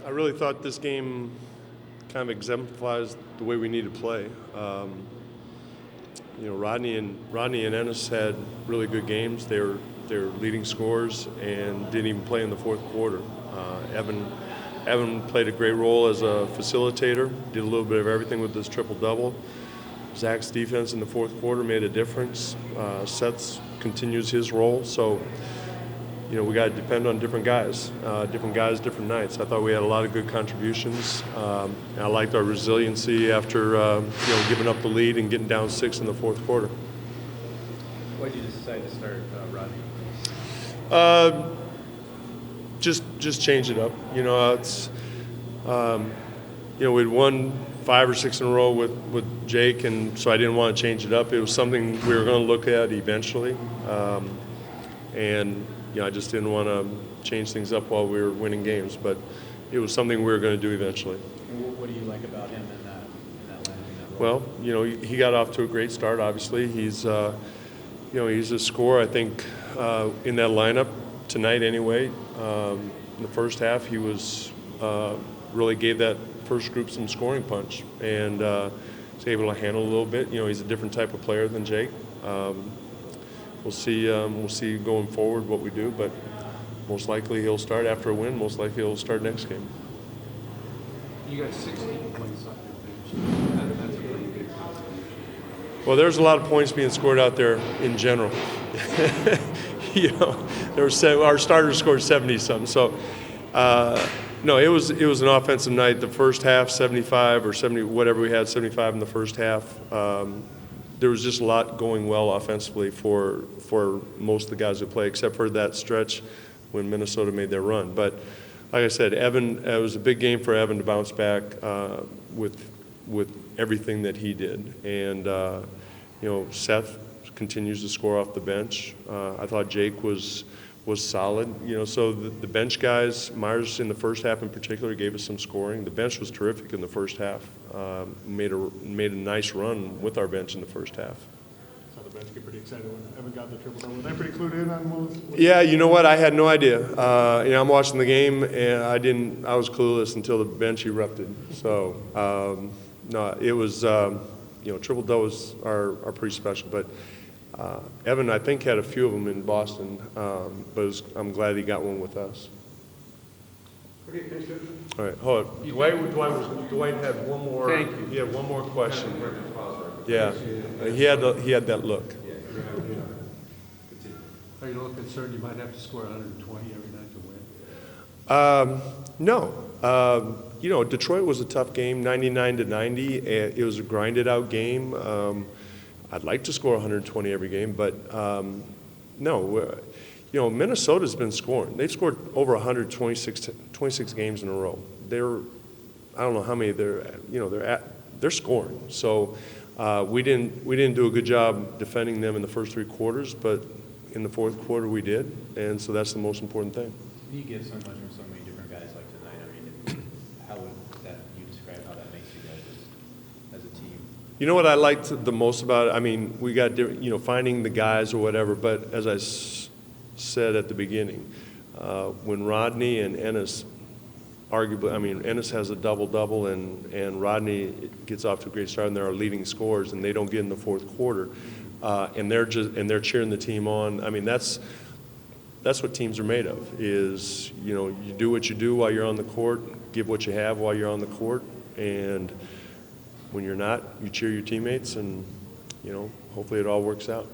I really thought this game kind of exemplifies the way we need to play. Rodney and Ennis had really good games. They're leading scorers and didn't even play in the fourth quarter. Evan played a great role as a facilitator, did a little bit of everything with this triple-double. Zach's defense in the fourth quarter made a difference. Seth continues his role. So, we got to depend on different guys, different nights. I thought we had a lot of good contributions. I liked our resiliency after, giving up the lead and getting down 6 in the fourth quarter. Why did you decide to start Rodney? Just change it up. We'd won 5 or 6 in a row with Jake, and so I didn't want to change it up. It was something we were going to look at eventually, I just didn't want to change things up while we were winning games. But it was something we were going to do eventually. And what do you like about him in that role? Well, he got off to a great start. Obviously, he's he's a scorer. I think in that lineup tonight, anyway. In the first half, he was really gave that first group some scoring punch, and was able to handle a little bit. He's a different type of player than Jake. We'll see going forward what we do, but most likely he'll start after a win. Most likely he'll start next game. You got 16 points off your bench. That's a pretty big contribution. Well, there's a lot of points being scored out there in general. Our starters scored 70-something. So, no, it was an offensive night. The first half, 75 or 70, whatever we had, 75 in the first half. There was just a lot going well offensively for most of the guys who play, except for that stretch when Minnesota made their run. But like I said, it was a big game for Evan to bounce back with everything that he did. And Seth continues to score off the bench. I thought Jake was solid. So the bench guys, Myers in the first half in particular, gave us some scoring. The bench was terrific in the first half. Made a nice run with our bench in the first half. So the bench get pretty excited when Evan got the triple-double. Were they pretty clued in on what was Yeah, you know what? I had no idea. I'm watching the game, and I was clueless until the bench erupted. So, no, it was, triple-doubles are pretty special. But Evan, I think, had a few of them in Boston, but I'm glad he got one with us. Okay, thanks, Coach. All right, hold on. Dwight had one more. Thank you. He had one more question. Yeah, he had that look. Are you a little concerned you might have to score 120 every night to win? No. Detroit was a tough game, 99-90. It was a grinded-out game. I'd like to score 120 every game, but no. Minnesota's been scoring. They've scored over 126 games in a row. I don't know how many they're scoring. So we didn't do a good job defending them in the first 3 quarters, but in the fourth quarter we did, and so that's the most important thing. You give so much from so many different guys like tonight. How would you describe how that makes you guys as a team? You know what I liked the most about it? We got finding the guys or whatever, but as I said at the beginning, when Rodney and Ennis arguably, Ennis has a double-double and Rodney gets off to a great start, and they're our leading scorers, and they don't get in the fourth quarter, and they're cheering the team on. That's what teams are made of. Is you do what you do while you're on the court, give what you have while you're on the court, and when you're not, you cheer your teammates, and hopefully it all works out.